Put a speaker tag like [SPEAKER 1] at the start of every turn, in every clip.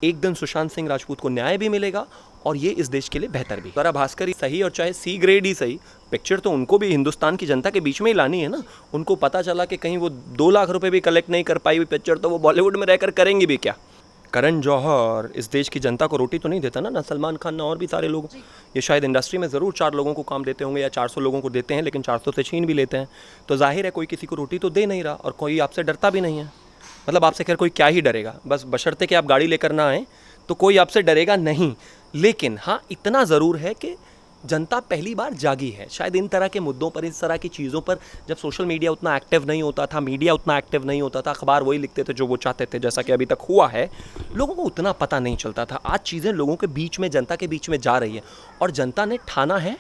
[SPEAKER 1] एक दिन सुशांत सिंह राजपूत को न्याय भी मिलेगा और ये इस देश के लिए बेहतर भी। स्वरा भास्कर ही सही और चाहे सी ग्रेड ही सही, पिक्चर तो उनको भी हिंदुस्तान की जनता के बीच में ही लानी है ना। उनको पता चला कि कहीं वो 2 लाख रुपए भी कलेक्ट नहीं कर पाई हुई पिक्चर तो वो बॉलीवुड में रहकर करेंगी भी क्या। करण जौहर इस देश की जनता को रोटी तो नहीं देता ना सलमान खान ना और भी सारे लोग। ये शायद इंडस्ट्री में ज़रूर 4 लोगों को काम देते होंगे या 400 लोगों को देते हैं, लेकिन 400 से छीन भी लेते हैं। तो जाहिर है कोई किसी को रोटी तो दे नहीं रहा और कोई आपसे डरता भी नहीं है। मतलब आपसे खैर कोई क्या ही डरेगा, बस बशर्ते कि आप गाड़ी लेकर ना आए तो कोई आपसे डरेगा नहीं। लेकिन हाँ, इतना ज़रूर है कि जनता पहली बार जागी है। शायद इन तरह के मुद्दों पर, इस तरह की चीज़ों पर जब सोशल मीडिया उतना एक्टिव नहीं होता था, मीडिया उतना एक्टिव नहीं होता था, अखबार वही लिखते थे जो वो चाहते थे, जैसा कि अभी तक हुआ है, लोगों को उतना पता नहीं चलता था। आज चीज़ें लोगों के बीच में, जनता के बीच में जा रही है और जनता ने ठाना है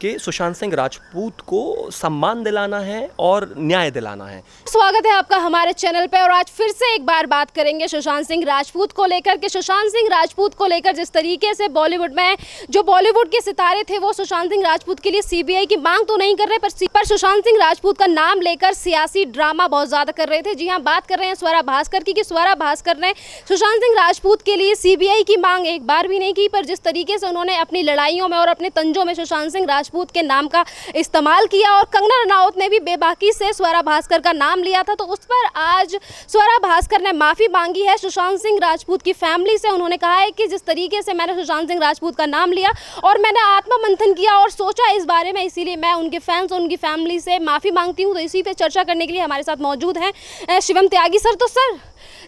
[SPEAKER 1] कि सुशांत सिंह राजपूत को सम्मान दिलाना है और न्याय दिलाना है।
[SPEAKER 2] स्वागत है आपका हमारे चैनल पे और आज फिर से एक बार बात करेंगे सुशांत सिंह राजपूत को लेकर के। सुशांत सिंह राजपूत को लेकर जिस तरीके से बॉलीवुड में जो बॉलीवुड के सितारे थे वो सुशांत सिंह राजपूत के लिए सीबीआई की मांग तो नहीं कर रहे, पर सुशांत सिंह राजपूत का नाम लेकर सियासी ड्रामा बहुत ज्यादा कर रहे थे। जी हाँ, बात कर रहे हैं स्वरा भास्कर की कि स्वरा भास्कर ने सुशांत सिंह राजपूत के लिए सीबीआई की मांग एक बार भी नहीं की, पर जिस तरीके से उन्होंने अपनी लड़ाइयों में और अपने तंजों में सुशांत सिंह राजपूत के नाम का इस्तेमाल किया और कंगना रनौत ने भी बेबाकी से स्वरा भास्कर का नाम लिया था, तो उस पर आज स्वरा भास्कर ने माफ़ी मांगी है सुशांत सिंह राजपूत की फैमिली से। उन्होंने कहा है कि जिस तरीके से मैंने सुशांत सिंह राजपूत का नाम लिया और मैंने आत्ममंथन किया और सोचा इस बारे में, इसीलिए मैं उनके फैंस और उनकी फैमिली से माफ़ी मांगती हूँ। तो इसी पे चर्चा करने के लिए हमारे साथ मौजूद हैं शिवम त्यागी सर। तो सर,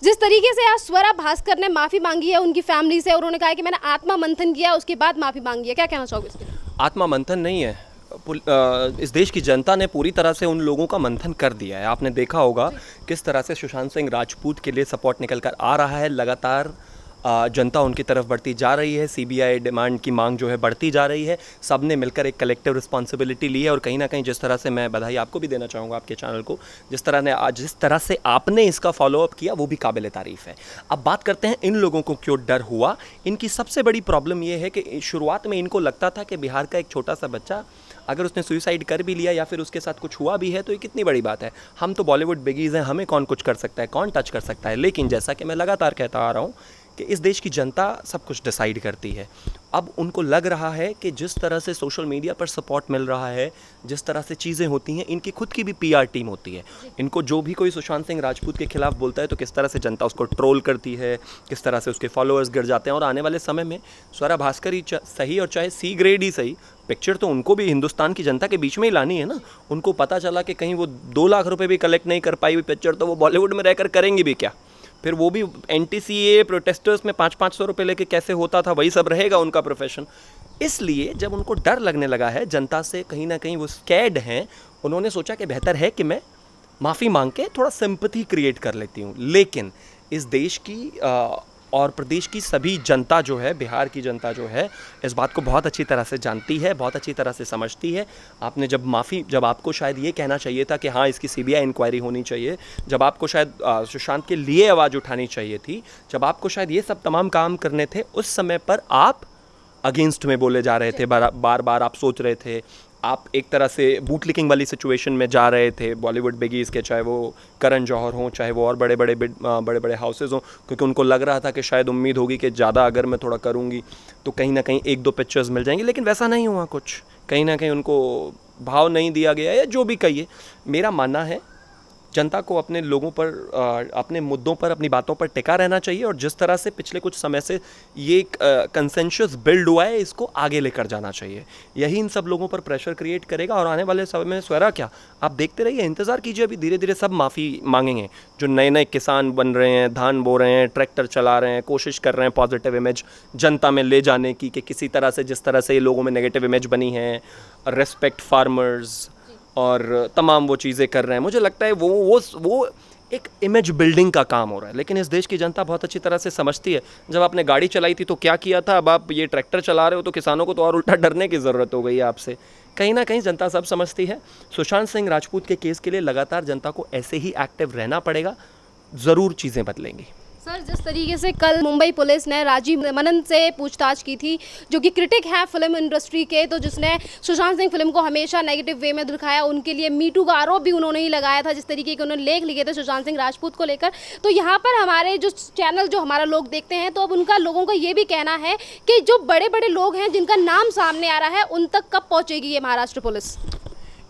[SPEAKER 2] जिस तरीके से आज स्वरा भास्कर ने माफ़ी मांगी है उनकी फैमिली से और उन्होंने कहा है कि मैंने आत्मा मंथन किया उसके बाद माफ़ी मांगी है, क्या कहना चाहोगे इसके लिए?
[SPEAKER 1] आत्मा मंथन नहीं है, इस देश की जनता ने पूरी तरह से उन लोगों का मंथन कर दिया है। आपने देखा होगा किस तरह से सुशांत सिंह राजपूत के लिए सपोर्ट निकल कर आ रहा है। लगातार जनता उनकी तरफ बढ़ती जा रही है, सीबीआई डिमांड की मांग जो है बढ़ती जा रही है। सब ने मिलकर एक कलेक्टिव रिस्पॉन्सिबिलिटी ली है और कहीं ना कहीं जिस तरह से, मैं बधाई आपको भी देना चाहूँगा आपके चैनल को, जिस तरह से आपने इसका फॉलोअप किया वो भी काबिल तारीफ़ है। अब बात करते हैं इन लोगों को क्यों डर हुआ। इनकी सबसे बड़ी प्रॉब्लम ये है कि शुरुआत में इनको लगता था कि बिहार का एक छोटा सा बच्चा अगर उसने सुसाइड कर भी लिया या फिर उसके साथ कुछ हुआ भी है तो ये कितनी बड़ी बात है, हम तो बॉलीवुड बिगीज़ हैं, हमें कौन कुछ कर सकता है, कौन टच कर सकता है। लेकिन जैसा कि मैं लगातार कहता आ रहा हूँ कि इस देश की जनता सब कुछ डिसाइड करती है। अब उनको लग रहा है कि जिस तरह से सोशल मीडिया पर सपोर्ट मिल रहा है, जिस तरह से चीज़ें होती हैं, इनकी खुद की भी पीआर टीम होती है। इनको जो भी कोई सुशांत सिंह राजपूत के खिलाफ बोलता है तो किस तरह से जनता उसको ट्रोल करती है, किस तरह से उसके फॉलोअर्स गिर जाते हैं। और आने वाले समय में स्वरा भास्कर ही सही और चाहे सी ग्रेड ही सही, पिक्चर तो उनको भी हिंदुस्तान की जनता के बीच में ही लानी है ना। उनको पता चला कि कहीं वो 2 लाख रुपए भी कलेक्ट नहीं कर पाई हुई पिक्चर तो वो बॉलीवुड में रहकर करेंगी भी क्या। फिर वो भी एंटी-सीए प्रोटेस्टर्स में 500-500 रुपये लेके कैसे होता था, वही सब रहेगा उनका प्रोफेशन। इसलिए जब उनको डर लगने लगा है जनता से, कहीं ना कहीं वो स्कैर्ड हैं, उन्होंने सोचा कि बेहतर है कि मैं माफ़ी मांग के थोड़ा सिंपैथी क्रिएट कर लेती हूँ। लेकिन इस देश की और प्रदेश की सभी जनता जो है, बिहार की जनता जो है, इस बात को बहुत अच्छी तरह से जानती है, बहुत अच्छी तरह से समझती है। आपने जब आपको शायद ये कहना चाहिए था कि हाँ इसकी सीबीआई इंक्वायरी होनी चाहिए, जब आपको शायद सुशांत के लिए आवाज़ उठानी चाहिए थी, जब आपको शायद ये सब तमाम काम करने थे, उस समय पर आप अगेंस्ट में बोले जा रहे थे, बार बार आप सोच रहे थे, आप एक तरह से बूट लिकिंग वाली सिचुएशन में जा रहे थे बॉलीवुड बिगीज़ के, चाहे वो करण जौहर हों, चाहे वो और बड़े बड़े हाउसेज हों, क्योंकि उनको लग रहा था कि शायद उम्मीद होगी कि ज़्यादा अगर मैं थोड़ा करूँगी तो कहीं ना कहीं 1-2 पिक्चर्स मिल जाएंगी। लेकिन वैसा नहीं हुआ कुछ, कहीं ना कहीं उनको भाव नहीं दिया गया या जो भी कहिए। मेरा मानना है जनता को अपने लोगों पर, अपने मुद्दों पर, अपनी बातों पर टिका रहना चाहिए और जिस तरह से पिछले कुछ समय से ये एक कंसेंसस बिल्ड हुआ है, इसको आगे लेकर जाना चाहिए। यही इन सब लोगों पर प्रेशर क्रिएट करेगा और आने वाले समय में स्वरा क्या, आप देखते रहिए, इंतज़ार कीजिए। अभी धीरे धीरे सब माफ़ी मांगेंगे। जो नए नए किसान बन रहे हैं, धान बो रहे हैं, ट्रैक्टर चला रहे हैं, कोशिश कर रहे हैं पॉजिटिव इमेज जनता में ले जाने की, कि किसी तरह से, जिस तरह से ये लोगों में नेगेटिव इमेज बनी है, रेस्पेक्ट फार्मर्स और तमाम वो चीज़ें कर रहे हैं। मुझे लगता है वो एक इमेज बिल्डिंग का काम हो रहा है। लेकिन इस देश की जनता बहुत अच्छी तरह से समझती है, जब आपने गाड़ी चलाई थी तो क्या किया था, अब आप ये ट्रैक्टर चला रहे हो तो किसानों को तो और उल्टा डरने की ज़रूरत हो गई है आपसे। कहीं ना कहीं जनता सब समझती है। सुशांत सिंह राजपूत के केस के लिए लगातार जनता को ऐसे ही एक्टिव रहना पड़ेगा, ज़रूर चीज़ें बदलेंगी।
[SPEAKER 2] सर, जिस तरीके से कल मुंबई पुलिस ने राजीव मेनन से पूछताछ की थी, जो कि क्रिटिक हैं फिल्म इंडस्ट्री के, तो जिसने सुशांत सिंह फिल्म को हमेशा नेगेटिव वे में दिखाया, उनके लिए मीटू का आरोप भी उन्होंने ही लगाया था, जिस तरीके के उन्होंने लेख लिखे थे सुशांत सिंह राजपूत को लेकर। तो यहाँ पर हमारे जो चैनल जो हमारा लोग देखते हैं, तो अब उनका लोगों का ये भी कहना है कि जो बड़े बड़े लोग हैं जिनका नाम सामने आ रहा है, उन तक कब पहुँचेगी ये महाराष्ट्र पुलिस?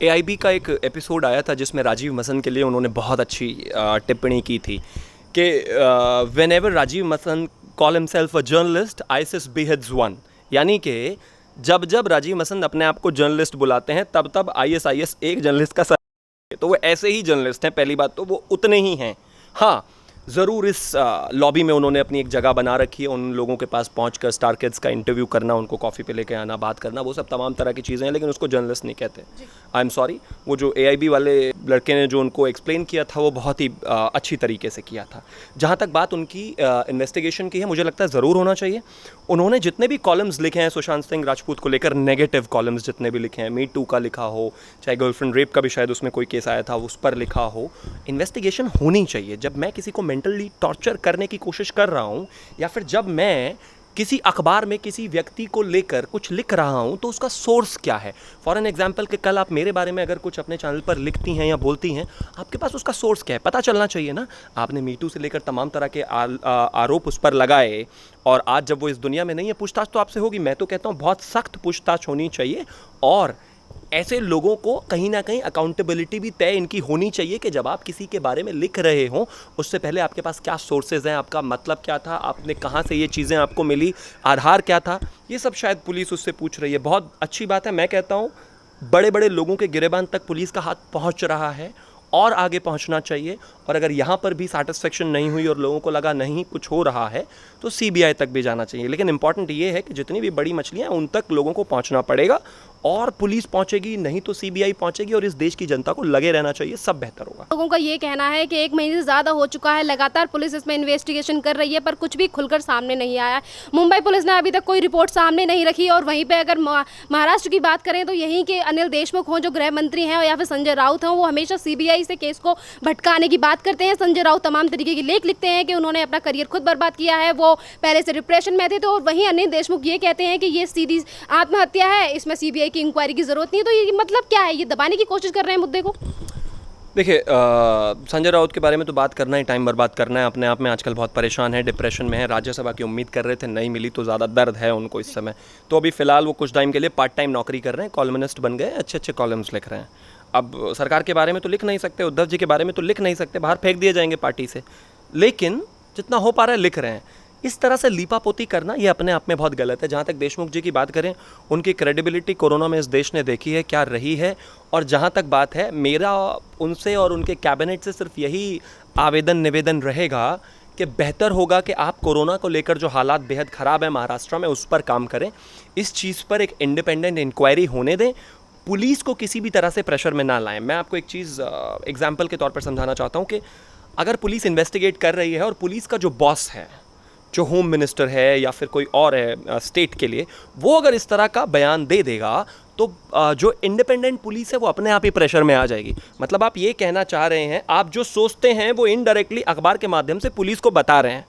[SPEAKER 1] AIB का एक एपिसोड आया था जिसमें राजीव मसन के लिए उन्होंने बहुत अच्छी टिप्पणी की थी कि whenever Rajeev Masand call himself a journalist, ISIS beheads one। यानी कि जब जब राजीव मसन अपने आप को जर्नलिस्ट बुलाते हैं तब तब ISIS एक जर्नलिस्ट का सर। तो वो ऐसे ही जर्नलिस्ट हैं, पहली बात तो वो उतने ही हैं। हाँ, ज़रूर इस लॉबी में उन्होंने अपनी एक जगह बना रखी है, उन लोगों के पास पहुंचकर स्टार किड्स का इंटरव्यू करना, उनको कॉफ़ी पे लेके आना, बात करना, वो सब तमाम तरह की चीज़ें हैं, लेकिन उसको जर्नलिस्ट नहीं कहते। आई एम सॉरी, वो जो AIB वाले लड़के ने जो उनको एक्सप्लेन किया था वो बहुत ही अच्छी तरीके से किया था। जहाँ तक बात उनकी इन्वेस्टिगेशन की है, मुझे लगता है ज़रूर होना चाहिए। उन्होंने जितने भी कॉलम्स लिखे हैं सुशांत सिंह राजपूत को लेकर, नेगेटिव कॉलम्स जितने भी लिखे हैं, Me Too का लिखा हो, चाहे गर्लफ्रेंड रेप का भी शायद उसमें कोई केस आया था उस पर लिखा हो, इन्वेस्टिगेशन होनी चाहिए। जब मैं किसी को मेंटली टॉर्चर करने की कोशिश कर रहा हूँ, या फिर जब मैं किसी अखबार में किसी व्यक्ति को लेकर कुछ लिख रहा हूँ, तो उसका सोर्स क्या है। फॉर एन एग्जाम्पल कि कल आप मेरे बारे में अगर कुछ अपने चैनल पर लिखती हैं या बोलती हैं, आपके पास उसका सोर्स क्या है पता चलना चाहिए ना। आपने Me Too से लेकर तमाम तरह के आरोप उस पर लगाए, और आज जब वो इस दुनिया में नहीं है, पूछताछ तो आपसे होगी। मैं तो कहता हूँ बहुत सख्त पूछताछ होनी चाहिए, और ऐसे लोगों को कहीं ना कहीं अकाउंटेबिलिटी भी तय इनकी होनी चाहिए कि जब आप किसी के बारे में लिख रहे हों, उससे पहले आपके पास क्या सोर्सेज हैं, आपका मतलब क्या था, आपने कहाँ से ये चीज़ें आपको मिली, आधार क्या था, ये सब शायद पुलिस उससे पूछ रही है। बहुत अच्छी बात है। मैं कहता हूँ बड़े बड़े लोगों के गिरेबान तक पुलिस का हाथ पहुँच रहा है, और आगे पहुंचना चाहिए। और अगर यहाँ पर भी सेटिस्फेक्शन नहीं हुई और लोगों को लगा नहीं कुछ हो रहा है, तो CBI तक भी जाना चाहिए। लेकिन इंपॉर्टेंट ये है कि जितनी भी बड़ी मछलियाँ हैं उन तक लोगों को पहुँचना पड़ेगा, और पुलिस पहुंचेगी, नहीं तो CBI पहुंचेगी, और इस देश की जनता को लगे रहना चाहिए, सब बेहतर होगा।
[SPEAKER 2] लोगों का ये कहना है कि 1 महीने से ज़्यादा हो चुका है, लगातार पुलिस इसमें इन्वेस्टिगेशन कर रही है, पर कुछ भी खुलकर सामने नहीं आया है। मुंबई पुलिस ने अभी तक कोई रिपोर्ट सामने नहीं रखी, और वहीं पे अगर महाराष्ट्र की बात करें तो यहीं के अनिल देशमुख हों जो गृह मंत्री हैं, या फिर संजय राउत हों, वो हमेशा CBI से केस को भटकाने की बात करते हैं। संजय राउत तमाम तरीके की लेख लिखते हैं कि उन्होंने अपना करियर खुद बर्बाद किया है, वो पहले से डिप्रेशन में थे। तो वहीं अनिल देशमुख ये कहते हैं कि ये सीधी आत्महत्या है, इसमें CBI की इंक्वायरी की जरूरत नहीं। तो ये मतलब क्या है, ये दबाने की कोशिश कर रहे हैं मुद्दे को?
[SPEAKER 1] देखिए, संजय राउत के बारे में तो बात करना ही टाइम बर्बाद करना है। अपने आप में आजकल बहुत परेशान है, डिप्रेशन में है। राज्यसभा की उम्मीद कर रहे थे, नहीं मिली तो ज़्यादा दर्द है उनको इस समय। तो अभी फ़िलहाल वो कुछ टाइम के लिए पार्ट टाइम नौकरी कर रहे हैं, कॉलमनिस्ट बन गए, अच्छे अच्छे कॉलम्स लिख रहे हैं। अब सरकार के बारे में तो लिख नहीं सकते, उद्धव जी के बारे में तो लिख नहीं सकते, बाहर फेंक दिए जाएंगे पार्टी से, लेकिन जितना हो पा रहा है लिख रहे हैं। इस तरह से लीपापोती करना ये अपने आप में बहुत गलत है। जहाँ तक देशमुख जी की बात करें, उनकी क्रेडिबिलिटी कोरोना में इस देश ने देखी है क्या रही है। और जहाँ तक बात है, मेरा उनसे और उनके कैबिनेट से सिर्फ यही आवेदन निवेदन रहेगा कि बेहतर होगा कि आप कोरोना को लेकर जो हालात बेहद ख़राब है महाराष्ट्र में, उस पर काम करें। इस चीज़ पर एक इंडिपेंडेंट इंक्वायरी होने दें, पुलिस को किसी भी तरह से प्रेशर में ना लाएं। मैं आपको एक चीज़ एग्जाम्पल के तौर पर समझाना चाहता हूँ कि अगर पुलिस इन्वेस्टिगेट कर रही है और पुलिस का जो बॉस है, जो होम मिनिस्टर है या फिर कोई और है स्टेट के लिए, वो अगर इस तरह का बयान दे देगा, तो जो इंडिपेंडेंट पुलिस है वो अपने आप ही प्रेशर में आ जाएगी। मतलब आप ये कहना चाह रहे हैं, आप जो सोचते हैं वो इनडायरेक्टली अखबार के माध्यम से पुलिस को बता रहे हैं।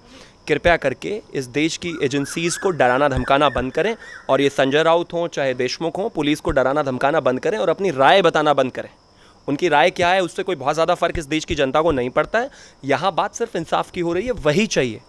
[SPEAKER 1] कृपया करके इस देश की एजेंसीज़ को डराना धमकाना बंद करें, और ये संजय राउत हों चाहे देशमुख हों, पुलिस को डराना धमकाना बंद करें और अपनी राय बताना बंद करें। उनकी राय क्या है उससे कोई बहुत ज़्यादा फ़र्क इस देश की जनता को नहीं पड़ता है। यहाँ बात सिर्फ इंसाफ की हो रही है, वही चाहिए।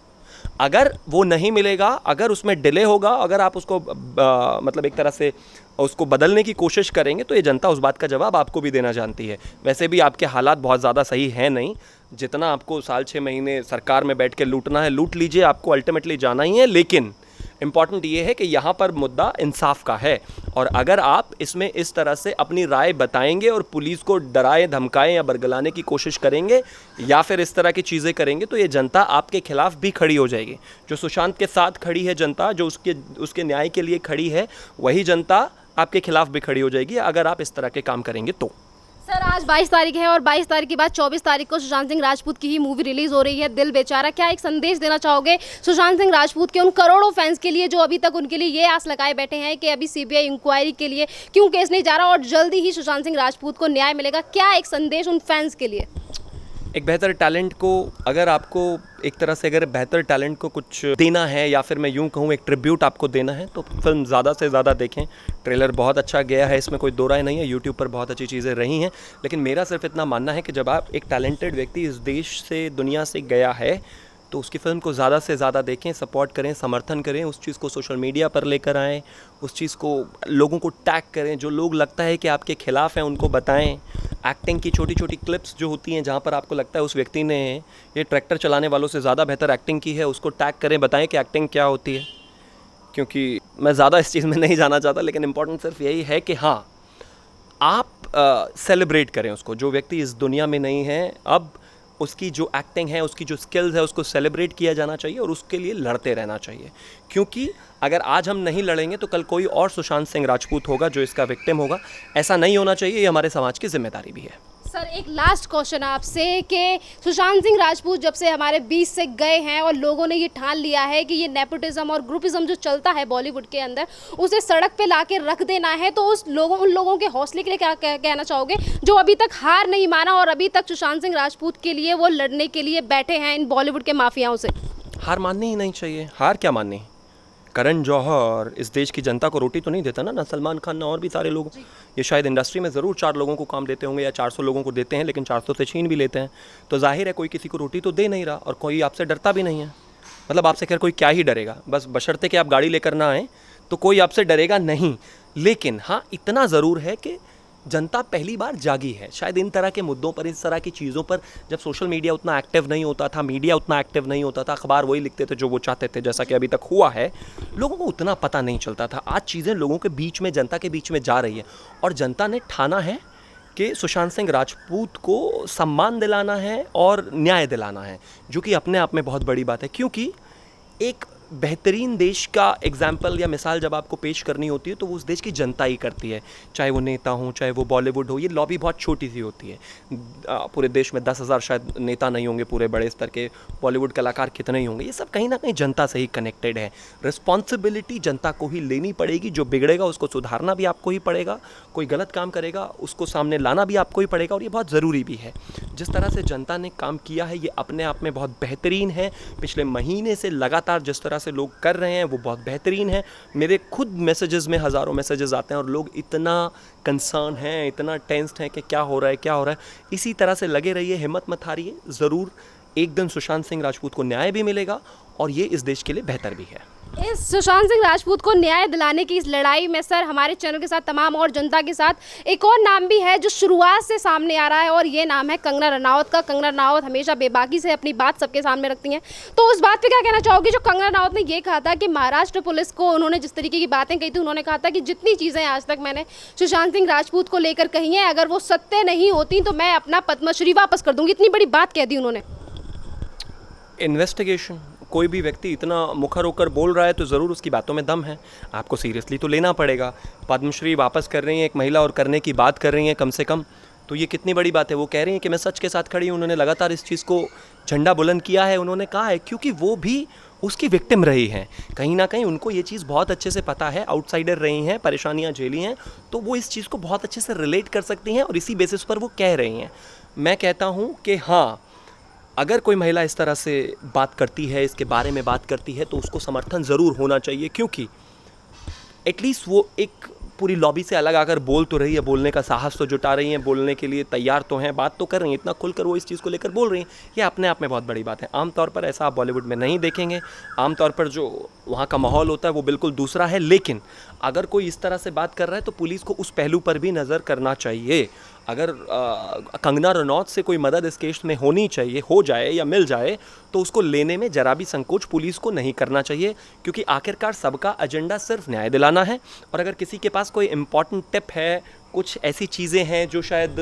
[SPEAKER 1] अगर वो नहीं मिलेगा, अगर उसमें डिले होगा, अगर आप उसको मतलब एक तरह से उसको बदलने की कोशिश करेंगे, तो ये जनता उस बात का जवाब आपको भी देना जानती है। वैसे भी आपके हालात बहुत ज़्यादा सही हैं नहीं, जितना आपको साल 6 महीने सरकार में बैठ के लूटना है लूट लीजिए, आपको अल्टीमेटली जाना ही है। लेकिन इम्पॉर्टेंट ये है कि यहाँ पर मुद्दा इंसाफ का है, और अगर आप इसमें इस तरह से अपनी राय बताएंगे और पुलिस को डराए धमकाएं या बरगलाने की कोशिश करेंगे या फिर इस तरह की चीज़ें करेंगे, तो ये जनता आपके खिलाफ भी खड़ी हो जाएगी। जो सुशांत के साथ खड़ी है जनता, जो उसके न्याय के लिए खड़ी है, वही जनता आपके खिलाफ भी खड़ी हो जाएगी अगर आप इस तरह के काम करेंगे तो।
[SPEAKER 2] सर, आज 22 तारीख है और 22 तारीख के बाद 24 तारीख को सुशांत सिंह राजपूत की ही मूवी रिलीज हो रही है, दिल बेचारा। क्या एक संदेश देना चाहोगे सुशांत सिंह राजपूत के उन करोड़ों फैंस के लिए जो अभी तक उनके लिए ये आस लगाए बैठे हैं कि अभी CBI इंक्वायरी के लिए क्यों केस नहीं जा रहा और जल्दी ही सुशांत सिंह राजपूत को न्याय मिलेगा? क्या एक संदेश उन फैंस के लिए?
[SPEAKER 1] एक बेहतर टैलेंट को अगर आपको एक तरह से अगर बेहतर टैलेंट को कुछ देना है या फिर मैं यूँ कहूँ एक ट्रिब्यूट आपको देना है तो फिल्म ज़्यादा से ज़्यादा देखें। ट्रेलर बहुत अच्छा गया है, इसमें कोई दो राय नहीं है, यूट्यूब पर बहुत अच्छी चीज़ें रही हैं। लेकिन मेरा सिर्फ इतना मानना है कि जब आप एक टैलेंटेड व्यक्ति इस देश से दुनिया से गया है तो उसकी फ़िल्म को ज़्यादा से ज़्यादा देखें, सपोर्ट करें, समर्थन करें, उस चीज़ को सोशल मीडिया पर लेकर आएँ, उस चीज़ को लोगों को टैग करें, जो लोग लगता है कि आपके खिलाफ़ हैं उनको बताएं। एक्टिंग की छोटी छोटी क्लिप्स जो होती हैं जहाँ पर आपको लगता है उस व्यक्ति ने ये ट्रैक्टर चलाने वालों से ज़्यादा बेहतर एक्टिंग की है, उसको टैग करें, बताएं कि एक्टिंग क्या होती है। क्योंकि मैं ज़्यादा इस चीज़ में नहीं जाना चाहता, लेकिन इम्पॉर्टेंट सिर्फ यही है कि हाँ, आप सेलिब्रेट करें उसको। जो व्यक्ति इस दुनिया में नहीं है अब, उसकी जो एक्टिंग है, उसकी जो स्किल्स है, उसको सेलिब्रेट किया जाना चाहिए और उसके लिए लड़ते रहना चाहिए। क्योंकि अगर आज हम नहीं लड़ेंगे तो कल कोई और सुशांत सिंह राजपूत होगा जो इसका विक्टिम होगा। ऐसा नहीं होना चाहिए, ये हमारे समाज की जिम्मेदारी भी है।
[SPEAKER 2] सर एक लास्ट क्वेश्चन आपसे कि सुशांत सिंह राजपूत जब से हमारे बीच से गए हैं और लोगों ने ये ठान लिया है कि ये नेपोटिज्म और ग्रुपिज्म जो चलता है बॉलीवुड के अंदर उसे सड़क पे लाके रख देना है, तो उन लोगों के हौसले के लिए क्या कहना चाहोगे जो अभी तक हार नहीं माना और अभी तक सुशांत सिंह राजपूत के लिए वो लड़ने के लिए बैठे हैं इन बॉलीवुड के माफियाओं से?
[SPEAKER 1] हार माननी ही नहीं चाहिए। हार क्या माननी? करण जौहर इस देश की जनता को रोटी तो नहीं देता ना सलमान खान ना और भी सारे लोग। ये शायद इंडस्ट्री में ज़रूर 4 लोगों को काम देते होंगे या 400 लोगों को देते हैं, लेकिन 400 से छीन भी लेते हैं। तो जाहिर है कोई किसी को रोटी तो दे नहीं रहा और कोई आपसे डरता भी नहीं है। मतलब आपसे खैर कोई क्या ही डरेगा, बस बशर्ते कि आप गाड़ी लेकर ना आएँ तो कोई आपसे डरेगा नहीं। लेकिन हाँ, इतना ज़रूर है कि जनता पहली बार जागी है। शायद इन तरह के मुद्दों पर, इस तरह की चीज़ों पर जब सोशल मीडिया उतना एक्टिव नहीं होता था, मीडिया उतना एक्टिव नहीं होता था, अखबार वही लिखते थे जो वो चाहते थे, जैसा कि अभी तक हुआ है, लोगों को उतना पता नहीं चलता था। आज चीज़ें लोगों के बीच में, जनता के बीच में जा रही है और जनता ने ठाना है कि सुशांत सिंह राजपूत को सम्मान दिलाना है और न्याय दिलाना है, जो कि अपने आप में बहुत बड़ी बात है। क्योंकि एक बेहतरीन देश का एग्जाम्पल या मिसाल जब आपको पेश करनी होती है तो वो उस देश की जनता ही करती है, चाहे वो नेता हो, चाहे वो बॉलीवुड हो। ये लॉबी बहुत छोटी सी होती है। पूरे देश में 10,000 शायद नेता नहीं होंगे पूरे बड़े स्तर के, बॉलीवुड कलाकार कितने ही होंगे। ये सब कहीं ना कहीं जनता से ही कनेक्टेड है। रिस्पॉन्सिबिलिटी जनता को ही लेनी पड़ेगी। जो बिगड़ेगा उसको सुधारना भी आपको ही पड़ेगा, कोई गलत काम करेगा उसको सामने लाना भी आपको ही पड़ेगा, और ये बहुत ज़रूरी भी है। जिस तरह से जनता ने काम किया है ये अपने आप में बहुत बेहतरीन है। पिछले महीने से लगातार जिस तरह से लोग कर रहे हैं वो बहुत बेहतरीन है। मेरे खुद मैसेजेस में हज़ारों मैसेजेस आते हैं और लोग इतना कंसर्न हैं, इतना टेंस्ड हैं कि क्या हो रहा है, क्या हो रहा है। इसी तरह से लगे रहिए, हिम्मत मत हारिए। ज़रूर एक दिन सुशांत सिंह राजपूत को न्याय भी मिलेगा और ये इस देश के लिए बेहतर भी है।
[SPEAKER 2] इस सुशांत सिंह राजपूत को न्याय दिलाने की इस लड़ाई में सर हमारे चैनल के साथ, तमाम और जनता के साथ एक और नाम भी है जो शुरुआत से सामने आ रहा है और ये नाम है कंगना रनावत का। कंगना रनावत हमेशा बेबाकी से अपनी बात सबके सामने रखती हैं, तो उस बात पे क्या कहना चाहोगे जो कंगना रनावत ने ये कहा था कि महाराष्ट्र पुलिस को उन्होंने जिस तरीके की बातें कही थी, उन्होंने कहा था कि जितनी चीज़ें आज तक मैंने सुशांत सिंह राजपूत को लेकर कही हैं अगर वो सत्य नहीं होती तो मैं अपना पद्मश्री वापस कर दूंगी। इतनी बड़ी बात कह दी उन्होंने।
[SPEAKER 1] इन्वेस्टिगेशन, कोई भी व्यक्ति इतना मुखर होकर बोल रहा है तो ज़रूर उसकी बातों में दम है, आपको सीरियसली तो लेना पड़ेगा। पद्मश्री वापस कर रही हैं एक महिला और करने की बात कर रही हैं कम से कम, तो ये कितनी बड़ी बात है। वो कह रही हैं कि मैं सच के साथ खड़ी हूँ। उन्होंने लगातार इस चीज़ को झंडा बुलंद किया है। उन्होंने कहा है क्योंकि वो भी उसकी विक्टिम रही हैं, कहीं ना कहीं उनको ये चीज़ बहुत अच्छे से पता है, आउटसाइडर रही हैं, परेशानियाँ झेली हैं, तो वो इस चीज़ को बहुत अच्छे से रिलेट कर सकती हैं और इसी बेसिस पर वो कह रही हैं। मैं कहता हूँ कि हाँ, अगर कोई महिला इस तरह से बात करती है, इसके बारे में बात करती है, तो उसको समर्थन ज़रूर होना चाहिए। क्योंकि एटलीस्ट वो एक पूरी लॉबी से अलग आकर बोल तो रही है, बोलने का साहस तो जुटा रही हैं, बोलने के लिए तैयार तो हैं, बात तो कर रही हैं, इतना खुलकर वो इस चीज़ को लेकर बोल रही हैं। ये अपने आप में बहुत बड़ी बात है। आमतौर पर ऐसा आप बॉलीवुड में नहीं देखेंगे। आमतौर पर जो वहाँ का माहौल होता है वो बिल्कुल दूसरा है। लेकिन अगर कोई इस तरह से बात कर रहा है तो पुलिस को उस पहलू पर भी नज़र करना चाहिए। अगर कंगना रनौत से कोई मदद इस केस में होनी चाहिए, हो जाए या मिल जाए, तो उसको लेने में ज़रा भी संकोच पुलिस को नहीं करना चाहिए। क्योंकि आखिरकार सबका एजेंडा सिर्फ न्याय दिलाना है। और अगर किसी के पास कोई इम्पॉर्टेंट टिप है, कुछ ऐसी चीज़ें हैं जो शायद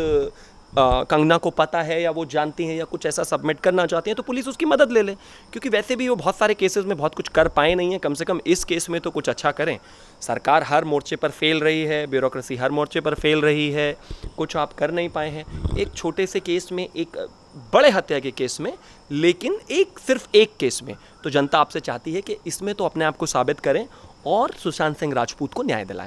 [SPEAKER 1] कंगना को पता है या वो जानती हैं या कुछ ऐसा सबमिट करना चाहती हैं, तो पुलिस उसकी मदद ले ले। क्योंकि वैसे भी वो बहुत सारे केसेस में बहुत कुछ कर पाए नहीं हैं, कम से कम इस केस में तो कुछ अच्छा करें। सरकार हर मोर्चे पर फेल रही है, ब्यूरोक्रेसी हर मोर्चे पर फेल रही है, कुछ आप कर नहीं पाए हैं एक छोटे से केस में, एक बड़े हत्या के केस में। लेकिन सिर्फ एक केस में तो जनता आपसे चाहती है कि इसमें तो अपने आप को साबित करें और सुशांत सिंह राजपूत को न्याय दिलाएं।